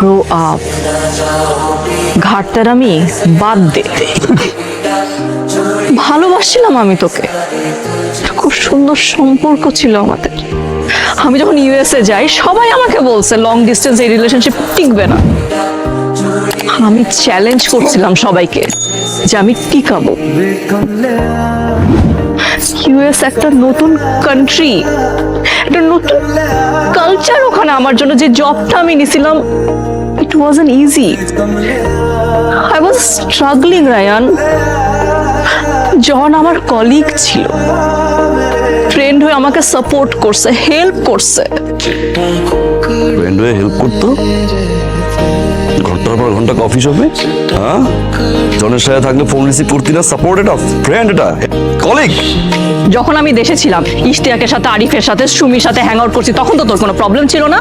Grow up, ঘাটতারামি বাদ দে। ভালোবাসছিলাম আমি তোকে, খুব সুন্দর সম্পর্ক ছিল আমাদের। আমি যখন ইউএসএ যাই সবাই আমাকে বলছে লং ডিস্টেন্স এই রিলেশনশিপ টিকবে না। আমি চ্যালেঞ্জ করছিলাম সবাইকে যে আমি টিকাবো। ইউএস একটা নতুন কান্ট্রি, একটা নতুন কালচার। ওখানে আমার জন্য যে জবটা আমি নিছিলাম, it wasn't easy. I was struggling Ryan. John আমার কলিগ ছিল, ফ্রেন্ড হয়ে আমাকে সাপোর্ট করছে, হেল্প করছে। ফ্রেন্ড হয়ে হেল্প করতো? ঘন্টার পর ঘন্টা কফি শপে, হ্যাঁ? জনের সাথে থাকলে ফোন রিসিভ করতি না? সাপোর্ট এটা, ফ্রেন্ড এটা, কলিগ। যখন আমি দেশে ছিলাম, ইশতিয়াকের সাথে, আরিফের সাথে, সুমির সাথে হ্যাং আউট করছি, তখন তো তোর কোনো প্রবলেম ছিল না।